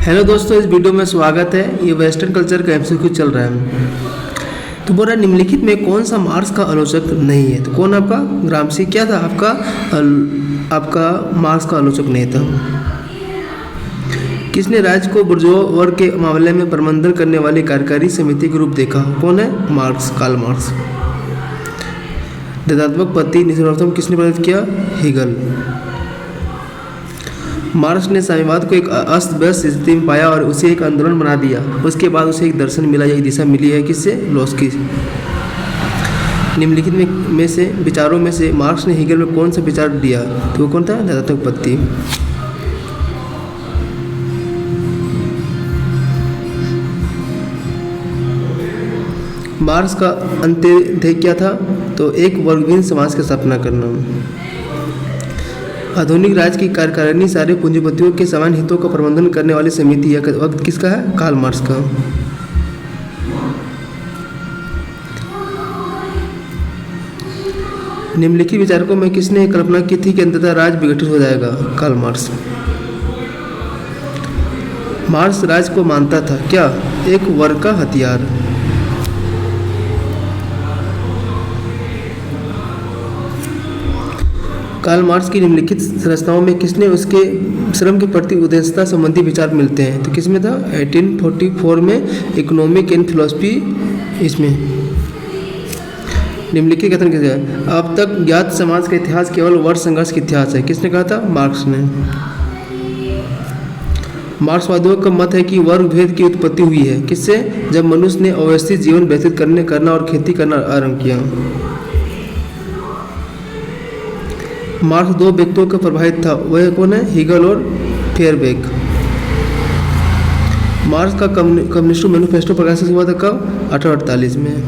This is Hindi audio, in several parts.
हेलो दोस्तों, इस वीडियो में स्वागत है। ये वेस्टर्न कल्चर का एमसीक्यू चल रहा है। तो बोल रहा है निम्नलिखित में कौन सा मार्क्स का आलोचक नहीं है। तो कौन आपका ग्रामसी क्या था, आपका मार्क्स का आलोचक नहीं था। किसने राज्य को बुर्जुआ वर्ग के मामले में प्रबंधन करने वाली कार्यकारी समिति के रूप देखा। कौन है, मार्क्स, कार्ल मार्क्स। दत्तात्मक पद्धति निषेधात्मक किसने प्रदत्त किया, हेगल। मार्क्स ने साम्यवाद को एक अस्त व्यस्त स्थिति में पाया और उसे एक आंदोलन बना दिया। उसके बाद उसे एक दर्शन मिला, एक दिशा मिली है, किससे, लोस्की। निम्नलिखित में से विचारों में से मार्क्स ने हेगल में कौन सा विचार दिया। तो वो कौन था, दत्तात्मक पद्धति। मार्क्स का अंत्योदय क्या था, तो एक वर्गहीन समाज की स्थापना करना। आधुनिक राज्य की कार्यकारिणी सारे पूंजीपतियों के समान हितों का प्रबंधन करने वाली समिति है। वक्त किसका है, कार्ल मार्क्स का। निम्नलिखित विचारकों में किसने कल्पना की थी कि अंततः राज्य विघटित हो जाएगा, कार्ल मार्क्स। मार्क्स राज्य को मानता था क्या, एक वर्ग का हथियार। कार्ल मार्क्स की निम्नलिखित संरचनाओं में किसने उसके श्रम के प्रति उद्देश्यता संबंधी विचार मिलते हैं। तो किसमें था, 1844 में इकोनॉमिक एंड फिलॉसफी। इसमें निम्नलिखित कथन किया है, अब तक ज्ञात समाज का इतिहास केवल वर्ग संघर्ष का इतिहास है। किसने कहा था, मार्क्स ने। मार्क्सवादियों का मत है कि वर्ग भेद की उत्पत्ति हुई है, किससे, जब मनुष्य ने अव्यवस्थित जीवन व्यतीत करना और खेती करना आरंभ किया। मार्क्स दो व्यक्तियों का प्रभावित था, वह कौन है, हेगल और फेयरबेक। मार्क्स का कम्युनिस्ट मैनिफेस्टो प्रकाशित हुआ था कब, 1848 में।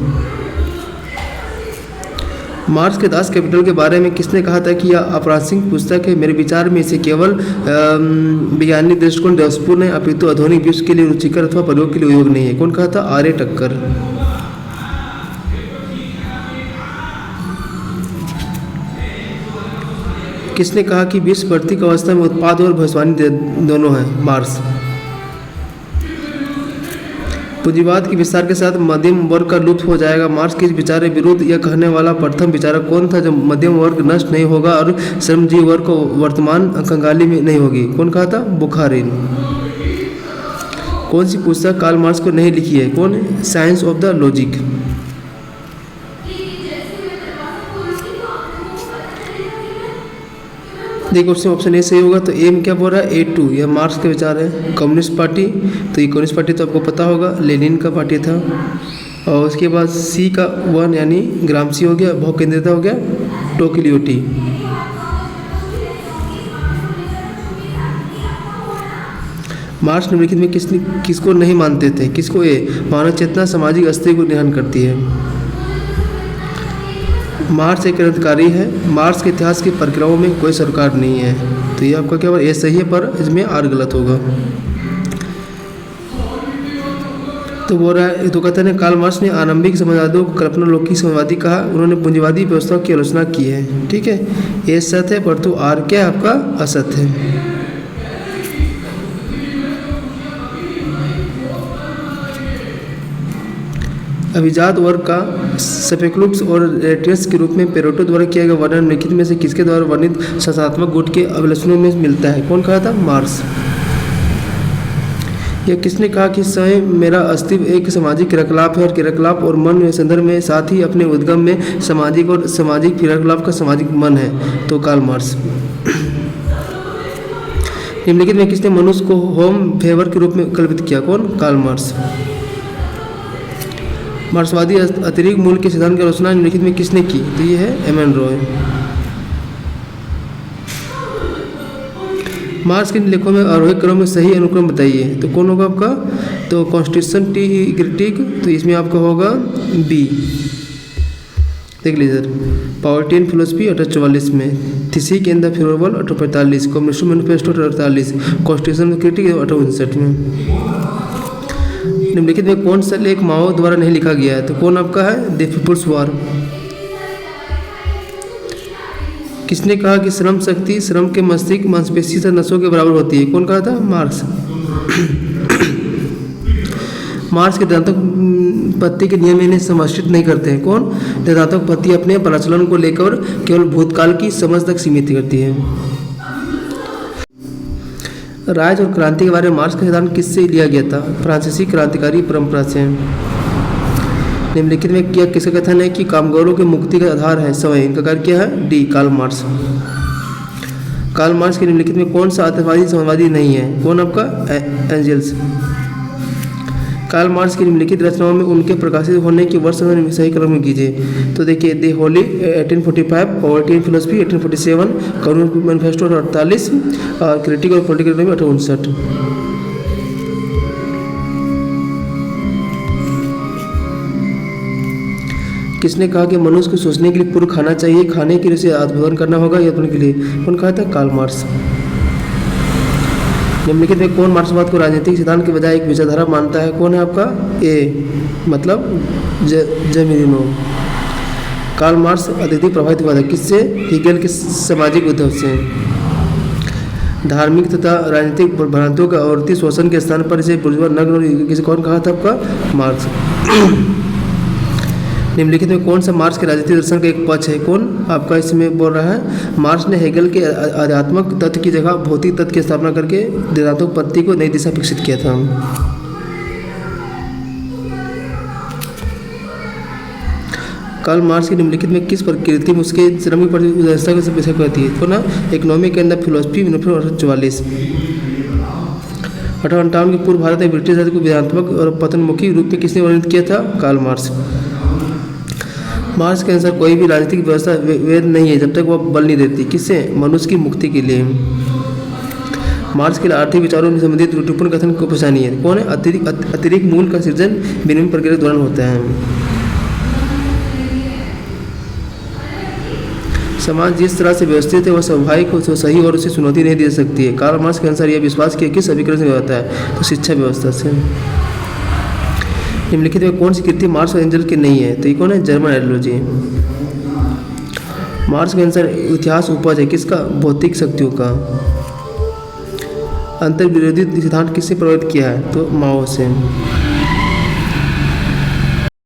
मार्क्स के दास कैपिटल के बारे में किसने कहा था कि यह अप्रासंगिक पुस्तक है। मेरे विचार में इसे केवल वैज्ञानिक दृष्टिकोण दोषपूर्ण है, अपितु आधुनिक विश्व के लिए रुचिकर अथवा प्रयोग के लिए उपयोग नहीं है। कौन कहा था, आर्य टक्कर। किसने कहा कि विश्व भौतिक अवस्था में उत्पाद और भविष्यवाणी दोनों हैं, मार्क्स। पूंजीवाद के विस्तार के साथ मध्यम वर्ग का लुप्त हो जाएगा। मार्क्स के विचार विरुद्ध यह कहने वाला प्रथम विचारक कौन था, जब मध्यम वर्ग नष्ट नहीं होगा और श्रमजीवी वर्ग को वर्तमान कंगाली में नहीं होगी। कौन कहा था, बुखारिन। कौन सी पुस्तक कार्ल मार्क्स को नहीं लिखी है, कौन, साइंस ऑफ द लॉजिक। देखो ऑप्शन ए सही होगा। तो ए में क्या बोल रहा है, A2, यह मार्क्स के विचार है। कम्युनिस्ट पार्टी, तो ये कम्युनिस्ट पार्टी तो आपको पता होगा, लेनिन का पार्टी था। और उसके बाद सी का 1 यानी ग्रामसी हो गया, भाव केंद्रिता हो गया, टोकिलियोटी। मार्क्स निम्नलिखित में किसको नहीं मानते थे, किसको, ए, मानव चेतना सामाजिक अस्तित्व को निहन करती है। मार्क्स एक क्रांतिकारी है। मार्क्स के इतिहास की प्रक्रियाओं में कोई सरकार नहीं है। तो ये आपका केवल ए सही है, पर इसमें आर गलत होगा। तो बोल रहा है, तो कहते हैं कार्ल मार्क्स ने आरंभिक समाजवादियों को कल्पना लौकिक समाजवादी कहा। उन्होंने पूंजीवादी व्यवस्था की आलोचना की है, ठीक है। ए सत्य है, परंतु आर क्या आपका असत्य है। अभिजात वर्ग का स्पेकुलस और रेटियस के रूप में पेरेटो द्वारा किया गया वर्णन निम्नलिखित में से किसके द्वारा वर्णित संस्थात्मक गुट के अभिलक्षणों में मिलता है। कौन कहा था, मार्क्स। यह किसने कहा कि स्वयं मेरा अस्तित्व एक सामाजिक क्रियाकलाप है और क्रियाकलाप और मन के संदर्भ में साथ ही अपने उद्गम में सामाजिक और सामाजिक क्रियाकलाप का सामाजिक मन है। तो कार्ल मार्क्स। निम्नलिखित में किसने मनुष्य को होम फेवर के रूप में कल्पित किया, कौन, कार्ल मार्क्स। मार्क्सवादी अतिरिक्त मूल्य के सिद्धांत की आलोचना निम्नलिखित में किसने की। तो ये है एमएन रॉय। मार्क्स के लेखों में आरोही क्रम में सही अनुक्रम बताइए। तो कौन होगा आपका, तो कॉन्स्टिट्यूशन क्रिटिक, तो इसमें आपका होगा बी। देख लीजिए सर, पॉवर्टी एंड फिलोसफी 1844 में, thesis in the favourable 1845, communist manifesto 1848, constitution critic 1859 में। निम्नलिखित में कौन सा लेख माओ द्वारा नहीं लिखा गया है। तो कौन आपका है, द पीपुल्स वॉर। किसने कहा कि श्रम शक्ति श्रम के मस्तिष्क मांसपेशी से नसों के बराबर होती है? कौन कहा था? मार्क्स। मार्क्स के दंतोत्पत्ति के नियम इन्हें समर्थित नहीं करते हैं। कौन? दंतोत्पत्ति अपने प्रचलन को लेकर केवल भूतकाल की समझ तक सीमित करती है। राज्य और क्रांति के बारे में मार्क्स का सिद्धांत किससे लिया गया था? फ्रांसीसी क्रांतिकारी परंपरा से। निम्नलिखित में क्या किसका कथन है कि कामगारों की मुक्ति का आधार है समय? इनका कार्य क्या है? D, Karl Marx. Karl Marx के निम्नलिखित में कौन सा आतंकवादी समाजवादी नहीं है? कौन आपका? एंजल्स। कार्ल मार्क्स की निम्नलिखित रचनाओं में उनके प्रकाशित होने की वर्ष सही क्रम में कीजिए। तो देखिए, the Holi 1845, poverty and philosophy 1847, communist manifesto 48 और क्रिटिक और पॉलिटिकल इकोनॉमी 1859। किसने कहा कि मनुष्य को सोचने के लिए पूर्व खाना चाहिए, खाने के लिए उसे आत्मबोधन करना होगा यत्न के लिए? कौन कहा था? Karl Marx. निम्नलिखित में कौन मार्क्सवाद को राजनीतिक सिद्धांत के बजाय एक विचारधारा मानता है? कौन है आपका? ए, मतलब जमीनो। कार्ल मार्क्स अत्यधिक प्रभावित हुआ था किससे? हेगेल के सामाजिक उद्यम से। धार्मिक तथा राजनीतिक भ्रांतियों का औरती शोषण के स्थान पर इसे बुर्जुआ नग्न और किसे कौन कहा था आपका? मार्क्स। निम्नलिखित में कौन सा मार्क्स के राजनीतिक दर्शन का एक पक्ष है? कौन आपका इसमें बोल रहा है? मार्क्स ने हेगेल के आध्यात्मिक तत्व की जगह भौतिक तत्व की स्थापना करके दंतोत्पत्ति को नई दिशा विकसित किया था। कार्ल मार्क्स की निम्नलिखित में किस प्रकृति में उसके श्रमिक व्यवस्था को विषय कहती है? तो ना इकोनॉमिक एंड द फिलोसफी 1944। 1858 के पूर्व भारत में ब्रिटिश राज्य को विधानात्मक और पतनमुखी रूप में किसने वर्णित किया था? Karl marks. मार्क्स के अनुसार कोई भी राजनीतिक व्यवस्था वैध नहीं है जब तक वह बल नहीं देती। किससे? मनुष्य की मुक्ति के लिए। मार्क्स के आर्थिक विचारों से संबंधित त्रुटिपूर्ण कथन को पहचानिए। कौन है? अतिरिक्त मूल्य का सृजन विनिमय प्रक्रिया के दौरान होता है। समाज जिस तरह से व्यवस्थित है वह स्वाभाविक हो, सही और उसे चुनौती नहीं दे सकती है। कार्ल मार्क्स के अनुसार यह विश्वास किया किस अभिकरण से होता है? तो शिक्षा व्यवस्था से। निम्नलिखित में कौन सी कृति मार्क्स और एंजल्स की नहीं है? तो ये कौन है? German ideology. मार्क्स के अनुसार इतिहास उपज है किसका? भौतिक शक्तियों का। अंतर विरोधी सिद्धांत किससे प्रभावित किया है? तो माओ से।